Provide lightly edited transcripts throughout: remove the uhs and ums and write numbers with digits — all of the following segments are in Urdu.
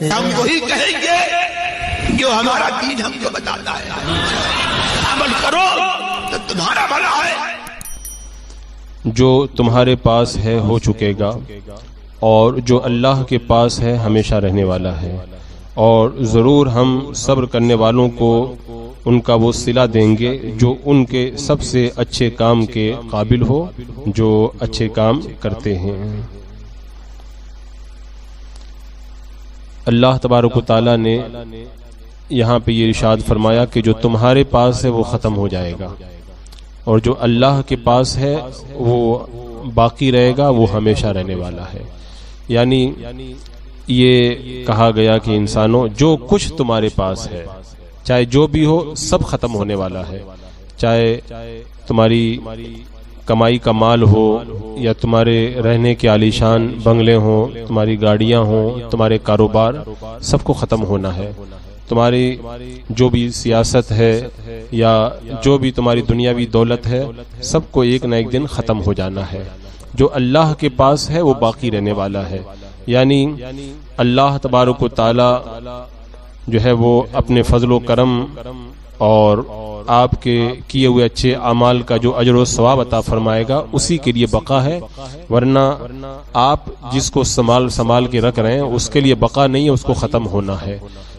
ہم وہی کہیں گے جو ہمارا دین ہم کو بتاتا ہے، عمل کرو تو تمہارا بھلا ہے۔ جو تمہارے پاس ہے ہو چکے گا، اور جو اللہ کے پاس ہے ہمیشہ رہنے والا ہے، اور ضرور ہم صبر کرنے والوں کو ان کا وہ صلہ دیں گے جو ان کے سب سے اچھے کام کے قابل ہو، جو اچھے کام کرتے ہیں۔ اللہ تبارک و تعالی نے یہاں پہ یہ ارشاد فرمایا کہ جو تمہارے پاس ہے وہ ختم ہو جائے گا، اور جو اللہ کے پاس ہے وہ باقی رہے گا، وہ ہمیشہ رہنے والا ہے۔ یعنی یہ کہا گیا کہ انسانوں جو کچھ تمہارے پاس ہے، چاہے جو بھی ہو، سب ختم ہونے والا ہے، چاہے تمہاری کمائی کا مال ہو، یا تمہارے رہنے کے عالیشان بنگلے ہوں، تمہاری گاڑیاں ہوں، تمہارے کاروبار، سب کو ختم ہونا ہے۔ تمہاری جو بھی سیاست ہے یا جو بھی تمہاری دنیاوی دولت ہے، سب کو ایک نہ ایک دن ختم ہو جانا ہے۔ جو اللہ کے پاس ہے وہ باقی رہنے والا ہے۔ یعنی اللہ تبارک و تعالی جو ہے وہ اپنے فضل و کرم اور آپ کے کیے ہوئے اچھے اعمال کا جو اجر و ثواب عطا فرمائے گا، اسی کے لیے بقا ہے، ورنہ آپ جس کو سنبھال کے رکھ رہے ہیں اس کے لیے بقا نہیں ہے، اس کو ختم ہونا ہے۔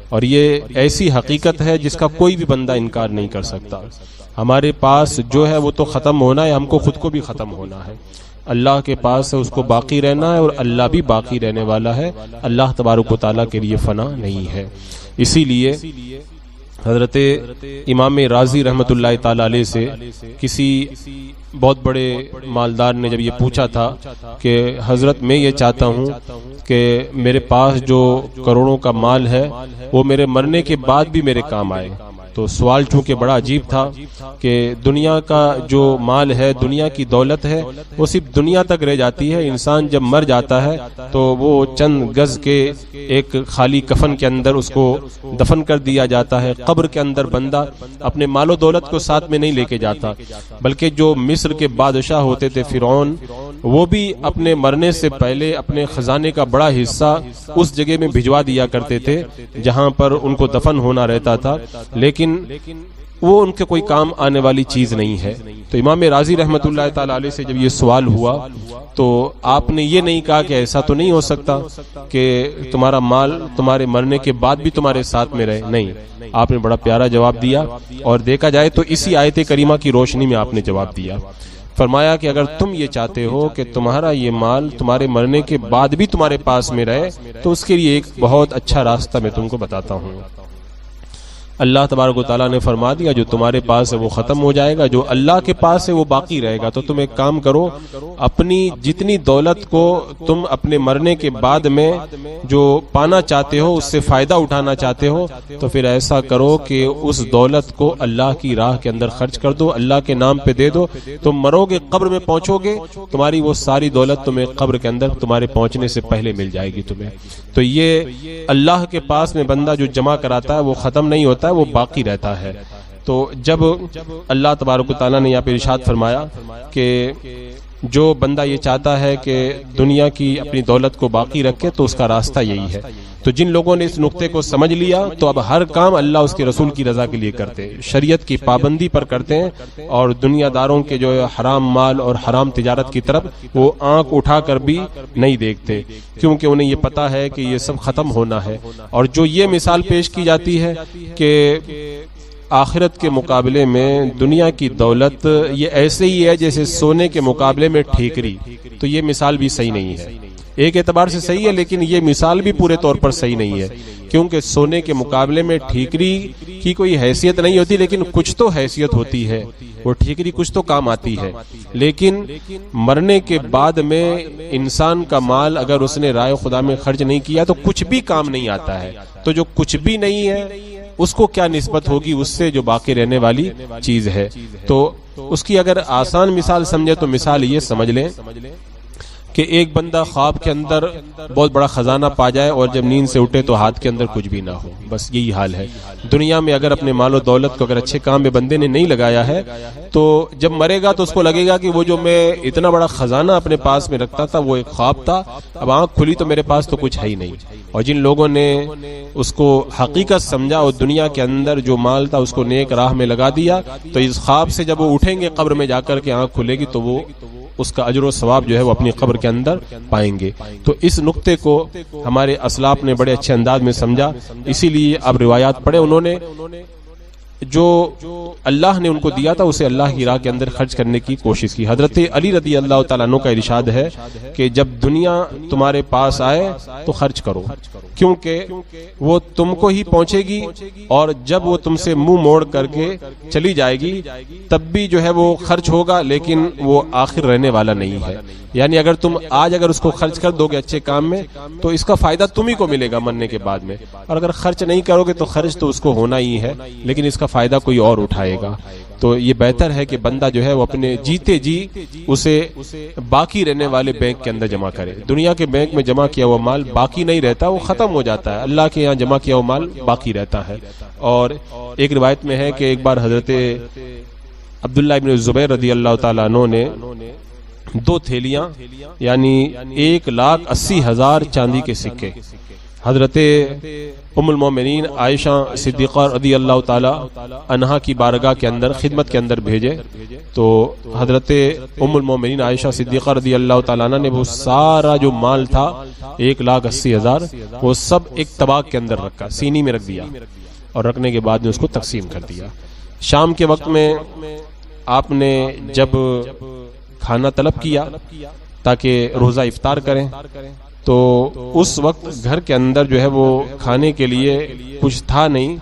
اور یہ ایسی حقیقت ہے جس کا کوئی بھی بندہ انکار نہیں کر سکتا۔ ہمارے پاس جو ہے وہ تو ختم ہونا ہے، ہم کو خود کو بھی ختم ہونا ہے۔ اللہ کے پاس ہے، اس کو باقی رہنا ہے، اور اللہ بھی باقی رہنے والا ہے۔ اللہ تبارک و تعالیٰ کے لیے فنا نہیں ہے۔ اسی لیے حضرت امام راضی رحمۃ اللہ تعالی علیہ سے کسی بہت بڑے مالدار نے جب یہ پوچھا تھا کہ حضرت میں یہ چاہتا ہوں کہ میرے پاس جو کروڑوں کا مال ہے وہ میرے مرنے کے بعد بھی میرے کام آئے، تو سوال چونکہ بڑا عجیب تھا کہ دنیا کا جو مال ہے، دنیا کی دولت ہے، وہ صرف دنیا تک رہ جاتی ہے۔ انسان جب مر جاتا ہے تو وہ چند گز کے ایک خالی کفن کے اندر اس کو دفن کر دیا جاتا ہے۔ قبر کے اندر بندہ اپنے مال و دولت کو ساتھ میں نہیں لے کے جاتا، بلکہ جو مصر کے بادشاہ ہوتے تھے فرعون، وہ بھی اپنے مرنے سے پہلے اپنے خزانے کا بڑا حصہ اس جگہ میں بھجوا دیا کرتے تھے جہاں پر ان کو دفن ہونا رہتا تھا، لیکن وہ ان کے کوئی کام آنے والی چیز نہیں ہے۔ تو امام راضی رحمۃ اللہ تعالی علیہ سے جب یہ سوال ہوا تو آپ نے یہ نہیں کہا کہ ایسا تو نہیں ہو سکتا کہ تمہارا مال تمہارے مرنے کے بعد بھی تمہارے ساتھ میں رہے، نہیں، آپ نے بڑا پیارا جواب دیا، اور دیکھا جائے تو اسی آیت کریمہ کی روشنی میں آپ نے جواب دیا۔ فرمایا کہ اگر تم یہ چاہتے ہو کہ تمہارا یہ مال تمہارے مرنے کے بعد بھی تمہارے پاس میں رہے، تو اس کے لیے ایک بہت اچھا راستہ میں تم کو بتاتا ہوں۔ اللہ تبارک و تعالیٰ نے فرما دیا جو تمہارے پاس ہے وہ ختم ہو جائے گا، جو اللہ کے پاس ہے وہ باقی رہے گا۔ تو تم ایک کام کرو، اپنی جتنی دولت کو تم اپنے مرنے کے بعد میں جو پانا چاہتے ہو، اس سے فائدہ اٹھانا چاہتے ہو، تو پھر ایسا کرو کہ اس دولت کو اللہ کی راہ کے اندر خرچ کر دو، اللہ کے نام پہ دے دو۔ تم مرو گے، قبر میں پہنچو گے، تمہاری وہ ساری دولت تمہیں قبر کے اندر تمہارے پہنچنے سے پہلے مل جائے گی تمہیں۔ تو یہ اللہ کے پاس میں بندہ جو جمع کراتا ہے وہ ختم نہیں ہوتا ہے، وہ باقی رہتا ہے۔ تو جب اللہ تبارک و تعالیٰ نے یہاں پہ ارشاد فرمایا کہ جو بندہ یہ چاہتا ہے کہ دنیا کی اپنی دولت کو باقی رکھے تو اس کا راستہ یہی ہے، تو جن لوگوں نے اس نقطے کو سمجھ لیا تو اب ہر کام اللہ اس کے رسول کی رضا کے لیے کرتے ہیں، شریعت کی پابندی پر کرتے ہیں، اور دنیا داروں کے جو حرام مال اور حرام تجارت کی طرف وہ آنکھ اٹھا کر بھی نہیں دیکھتے، کیونکہ انہیں یہ پتا ہے کہ یہ سب ختم ہونا ہے۔ اور جو یہ مثال پیش کی جاتی ہے کہ آخرت کے مقابلے میں دنیا کی دولت یہ ایسے ہی ہے جیسے سونے کے مقابلے میں ٹھیکری، تو یہ مثال بھی صحیح نہیں ہے۔ ایک اعتبار سے صحیح ہے، لیکن یہ مثال بھی پورے طور پر صحیح نہیں ہے، کیونکہ سونے کے مقابلے میں ٹھیکری کی کوئی حیثیت نہیں ہوتی، لیکن کچھ تو حیثیت ہوتی ہے، وہ ٹھیکری کچھ تو کام آتی ہے۔ لیکن مرنے کے بعد میں انسان کا مال اگر اس نے رائے خدا میں خرچ نہیں کیا تو کچھ بھی کام نہیں آتا ہے۔ تو جو کچھ بھی نہیں ہے اس کو کیا نسبت ہوگی اس سے جو باقی رہنے والی چیز ہے۔ تو اس کی اگر آسان مثال سمجھے تو مثال یہ سمجھ لیں، کہ ایک بندہ خواب کے اندر بہت بڑا خزانہ پا جائے اور جب نیند سے اٹھے تو ہاتھ کے اندر کچھ بھی نہ ہو. بس یہی حال ہے دنیا میں. اگر اپنے مال و دولت کو اگر اچھے کام میں بندے نے نہیں لگایا ہے تو جب مرے گا تو اس کو لگے گا کہ وہ جو میں اتنا بڑا خزانہ اپنے پاس میں رکھتا تھا وہ ایک خواب تھا, اب آنکھ کھلی تو میرے پاس تو کچھ ہے ہی نہیں. اور جن لوگوں نے اس کو حقیقت سمجھا اور دنیا کے اندر جو مال تھا اس کو نیک راہ میں لگا دیا, تو اس خواب سے جب وہ اٹھیں گے قبر میں جا کر کے آنکھ کھلے گی تو وہ اس کا اجر و ثواب جو ہے وہ اپنی قبر کے اندر پائیں گے. تو اس نقطے کو ہمارے اسلاف نے بڑے اچھے انداز میں سمجھا, اسی لیے اب روایات پڑھے انہوں نے جو اللہ نے ان کو دیا تھا اسے اللہ کی راہ کے اندر خرچ کرنے کی کوشش کی. حضرت علی رضی اللہ تعالیٰ عنہ کا ارشاد ہے کہ جب دنیا تمہارے پاس آئے تو خرچ کرو, کیونکہ وہ تم کو ہی پہنچے گی اور جب وہ تم سے منہ موڑ کر کے چلی جائے گی تب بھی جو ہے وہ خرچ ہوگا, لیکن وہ آخر رہنے والا نہیں ہے. یعنی اگر تم آج اگر اس کو خرچ کر دو گے اچھے کام میں تو اس کا فائدہ تم ہی کو ملے گا مرنے کے بعد میں, اور اگر خرچ نہیں کرو گے تو خرچ تو اس کو ہونا ہی ہے لیکن اس کا فائدہ کوئی اور اٹھائے گا. تو یہ بہتر ہے کہ بندہ جو ہے وہ اپنے جیتے جی اسے باقی رہنے والے بینک کے اندر جمع کرے. دنیا کے بینک میں جمع کیا ہوا مال باقی نہیں رہتا, وہ ختم ہو جاتا ہے. اللہ کے یہاں جمع کیا ہوا مال باقی رہتا ہے. اور ایک روایت میں ہے کہ ایک بار حضرت عبداللہ ابن زبیر رضی اللہ تعالیٰ عنہ نے 2 تھیلیاں یعنی 1,80,000 چاندی کے سکے حضرت ام المومنین عائشہ صدیقہ رضی اللہ تعالی عنہا کی بارگاہ کے اندر خدمت کے اندر بھیجے. تو حضرت ام المومنین عائشہ صدیقہ رضی اللہ تعالی عنہ نے وہ سارا جو مال تھا 1,80,000 وہ سب ایک طباق کے اندر رکھا, سینی میں رکھ دیا, اور رکھنے کے بعد میں اس کو تقسیم کر دیا. شام کے وقت میں آپ نے جب کھانا طلب کیا تاکہ روزہ افطار کریں تو اس وقت گھر کے اندر جو ہے وہ کھانے کے لیے کچھ تھا نہیں,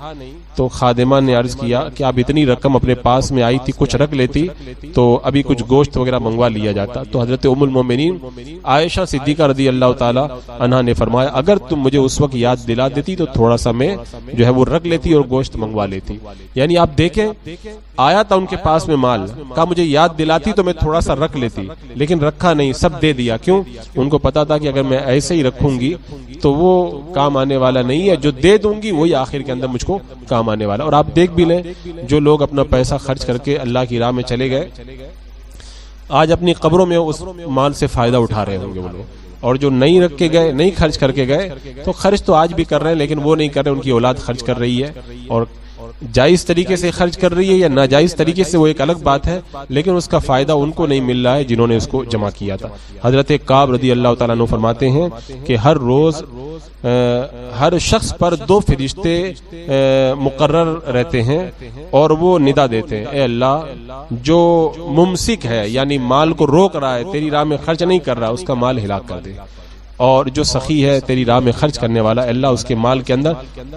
تو خادمہ نے عرض کیا کہ آپ اتنی رقم اپنے پاس میں آئی تھی کچھ رکھ لیتی تو ابھی کچھ گوشت وغیرہ منگوا لیا جاتا. تو حضرت ام المومنین عائشہ صدیقہ رضی اللہ تعالی عنہا نے فرمایا اگر تم مجھے اس وقت یاد دلا دیتی تو تھوڑا سا میں جو ہے وہ رکھ لیتی اور گوشت منگوا لیتی. یعنی آپ دیکھیں آیا تھا ان کے پاس میں مال, کہا مجھے یاد دلاتی تو میں تھوڑا سا رکھ لیتی, لیکن رکھا نہیں, سب دے دیا. کیوں؟ ان کو پتا تھا کہ اگر میں ایسے ہی رکھوں گی تو وہ کام آنے والا نہیں ہے, جو دے دوں گی وہی آخر کے اندر مجھ کو کام آنے والا. اور آپ دیکھ بھی لیں جو لوگ اپنا پیسہ خرچ کر کے اللہ کی راہ میں چلے گئے آج اپنی قبروں میں اس مال سے فائدہ اٹھا رہے ہوں گے وہ لوگ, اور جو نہیں رکھ کے گئے نہیں خرچ کر کے گئے تو خرچ تو آج بھی کر رہے ہیں لیکن وہ نہیں کر رہے, ان کی اولاد خرچ کر رہی ہے, اور جائز طریقے سے خرچ کر رہی ہے یا ناجائز طریقے سے وہ ایک الگ بات ہے, لیکن اس کا فائدہ ان کو نہیں مل رہا ہے جنہوں نے اس کو جمع کیا تھا. حضرت کعب رضی اللہ تعالیٰ عنہ فرماتے ہیں کہ ہر روز ہر شخص پر 2 فرشتے مقرر رہتے ہیں اور وہ ندا دیتے ہیں اے اللہ جو ممسک ہے یعنی مال کو روک رہا ہے تیری راہ میں خرچ نہیں کر رہا اس کا مال ہلاک کر دے, اور جو سخی ہے تیری راہ میں خرچ کرنے والا اللہ اس کے مال کے اندر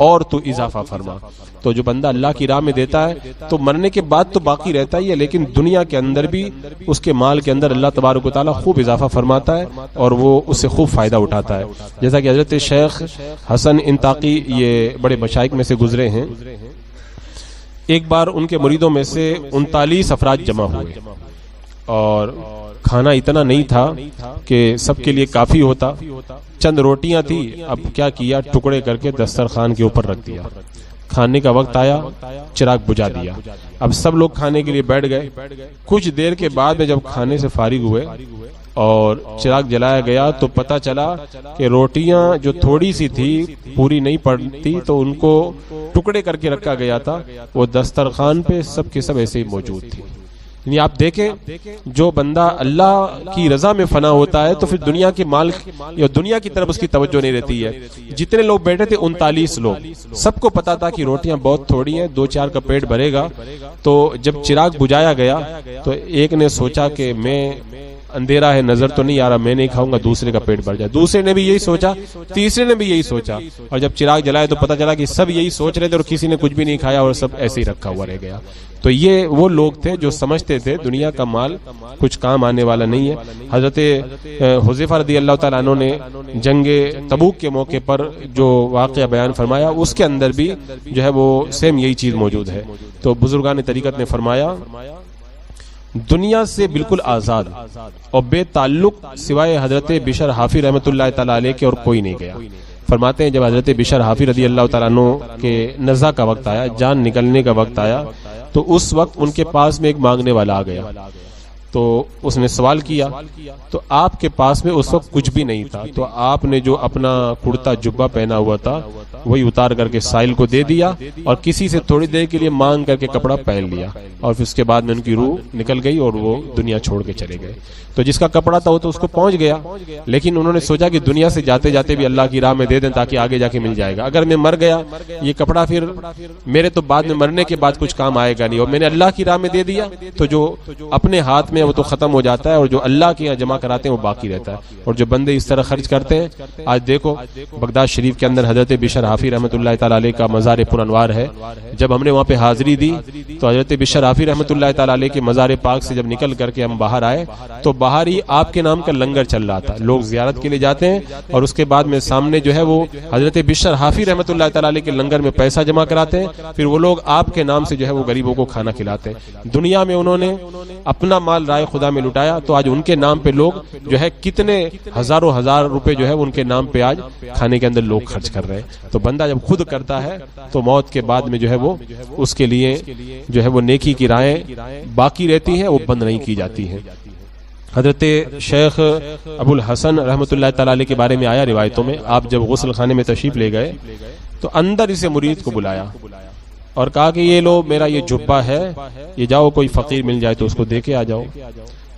اور تو اضافہ فرما. تو جو بندہ اللہ کی راہ میں دیتا ہے تو مرنے کے بعد تو باقی رہتا ہی ہے, لیکن دنیا کے اندر بھی اس کے مال کے اندر اللہ تبارک و تعالیٰ خوب اضافہ فرماتا ہے اور وہ اس سے خوب فائدہ اٹھاتا ہے. جیسا کہ حضرت شیخ حسن انطاقی یہ بڑے مشائخ میں سے گزرے ہیں, ایک بار ان کے مریدوں میں سے 39 افراد جمع ہوئے اور کھانا اتنا نہیں تھا کہ سب کے لیے کافی ہوتا, چند روٹیاں تھی, اب کیا کیا ٹکڑے کر کے دسترخوان کے اوپر رکھ دیا. کھانے کا وقت آیا چراغ بجھا دیا, اب سب لوگ کھانے کے لیے بیٹھ گئے. کچھ دیر کے بعد میں جب کھانے سے فارغ ہوئے اور چراغ جلایا گیا تو پتہ چلا کہ روٹیاں جو تھوڑی سی تھی پوری نہیں پڑتی تو ان کو ٹکڑے کر کے رکھا گیا تھا, وہ دسترخوان پہ سب کے سب ایسے ہی موجود تھی. یعنی آپ دیکھیں جو بندہ اللہ کی رضا میں فنا ہوتا ہے تو پھر دنیا کے مال یا دنیا کی طرف اس کی توجہ نہیں رہتی ہے. جتنے لوگ بیٹھے تھے 39 لوگ, سب کو پتا تھا کہ روٹیاں بہت تھوڑی ہیں, 2-4 کا پیٹ بھرے گا. تو جب چراغ بجھایا گیا تو ایک نے سوچا کہ میں اندھیرا ہے نظر تو نہیں آ رہا میں نہیں کھاؤں گا, دوسرے کا پیٹ بھر جائے. دوسرے نے بھی یہی سوچا, تیسرے نے بھی یہی سوچا, اور جب چراغ جلائے تو پتا چلا کہ سب یہی سوچ رہے تھے اور کسی نے کچھ بھی نہیں کھایا اور سب ایسے ہی رکھا ہوا رہ گیا. تو یہ وہ لوگ تھے جو سمجھتے تھے دنیا کا مال کچھ کام آنے والا نہیں ہے. حضرت حذیفہ رضی اللہ تعالیٰ عنہ نے جنگ تبوک کے موقع پر جو واقعہ بیان فرمایا اس کے اندر بھی جو ہے وہ سیم یہی چیز موجود ہے. تو بزرگان طریقت نے فرمایا دنیا سے بالکل آزاد اور بے تعلق سوائے حضرت بشر حافی رحمۃ اللہ تعالی علیہ کے اور کوئی نہیں گیا۔ فرماتے ہیں جب حضرت بشر حافی رضی اللہ تعالیٰ عنہ کے نزع کا وقت آیا، جان نکلنے کا وقت آیا، تو اس وقت ان کے پاس میں ایک مانگنے والا آ گیا، تو اس نے سوال کیا، تو آپ کے پاس میں اس وقت کچھ بھی نہیں تھا، تو آپ نے جو اپنا کرتا جبہ پہنا ہوا تھا وہی اتار کر کے سائل کو دے دیا اور کسی سے تھوڑی دیر کے لیے مانگ کر کے کپڑا پہن لیا، اور پھر اس کے بعد میں ان کی روح نکل گئی اور وہ دنیا چھوڑ کے چلے گئے۔ تو جس کا کپڑا تھا وہ تو اس کو پہنچ گیا، لیکن انہوں نے سوچا کہ دنیا سے جاتے جاتے بھی اللہ کی راہ میں دے دیں تاکہ آگے جا کے مل جائے گا، اگر میں مر گیا یہ کپڑا پھر میرے تو بعد میں مرنے کے بعد کچھ کام آئے گا نہیں، اور میں نے اللہ کی راہ میں دے دیا تو جو اپنے ہاتھ میں وہ تو ختم ہو جاتا ہے، اور جو اللہ کے یہاں جمع کراتے ہیں وہ باقی رہتا ہے۔ اور جو بندے اس طرح خرچ کرتے ہیں، آج دیکھو بغداد شریف کے اندر حضرت بشر حافی رحمۃ اللہ تعالی علیہ کا مزار پر انوار ہے، جب ہم نے وہاں پہ حاضری دی تو حضرت بشر حافی رحمۃ اللہ تعالی علیہ کے مزار پاک سے جب نکل کر کے ہم باہر آئے تو باہر ہی آپ کے نام کا لنگر چل رہا تھا، لوگ زیارت کے لیے جاتے ہیں اور اس کے بعد میں سامنے جو ہے وہ حضرت بشر حافی رحمۃ اللہ تعالی علیہ کے لنگر میں پیسہ جمع کراتے ہیں، پھر وہ لوگ آپ کے نام سے جو ہے وہ غریبوں کو کھانا کھلاتے ہیں۔ دنیا میں انہوں نے اپنا مال رائے خدا میں لٹایا، تو آج ان کے نام پہ لوگ جو ہے کتنے ہزاروں ہزار روپے جو ہے ان کے نام پہ آج کھانے کے اندر لوگ خرچ کر رہے ہیں۔ تو بندہ جب خود کرتا ہے تو موت کے بعد میں جو ہے وہ اس کے لیے جو ہے وہ نیکی کی راہیں باقی رہتی ہیں، وہ بند نہیں کی جاتی ہیں۔ حضرت شیخ ابو الحسن رحمۃ اللہ تعالی علیہ کے بارے میں آیا روایتوں میں، آپ جب غسل خانے میں تشریف لے گئے تو اندر اسے مرید کو بلایا اور کہا کہ یہ لو میرا یہ جبہ ہے، یہ جاؤ کوئی فقیر مل جائے تو اس کو دے کے آ جاؤ۔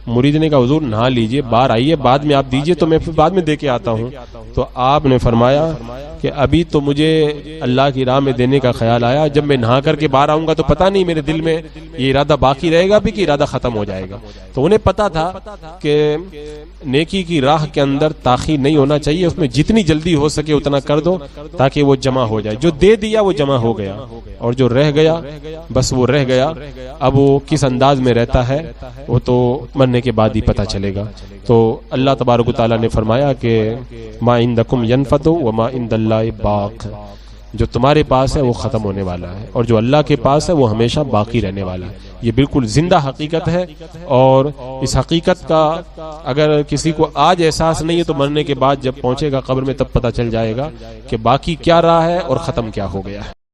مرید نے کہا حضور نہا لیجئے، باہر آئیے، بعد میں آپ دیجئے تو میں پھر بعد میں دے کے آتا ہوں۔ تو آپ نے فرمایا کہ ابھی تو مجھے اللہ کی راہ میں دینے کا خیال آیا، جب میں نہا کر کے باہر آؤں گا تو پتہ نہیں میرے دل میں یہ ارادہ باقی رہے گا بھی کہ ارادہ ختم ہو جائے گا۔ تو انہیں پتا تھا کہ نیکی کی راہ کے اندر تاخیر نہیں ہونا چاہیے، اس میں جتنی جلدی ہو سکے اتنا کر دو تاکہ وہ جمع ہو جائے، جو دے دیا وہ جمع ہو گیا، اور جو رہ گیا بس وہ رہ گیا، اب وہ کس انداز میں رہتا ہے وہ تو مرنے کے بعد ہی پتہ چلے گا۔ تو اللہ تبارک و تعالیٰ نے فرمایا کہ ما عندکم ینفد وما عند اللہ باق، جو تمہارے پاس ہے وہ ختم ہونے والا ہے اور جو اللہ کے پاس ہے وہ ہمیشہ باقی رہنے والا ہے۔ یہ بالکل زندہ حقیقت ہے، اور اس حقیقت کا اگر کسی کو آج احساس نہیں ہے تو مرنے کے بعد جب پہنچے گا قبر میں تب پتہ چل جائے گا کہ باقی کیا رہا ہے اور ختم کیا ہو گیا ہے۔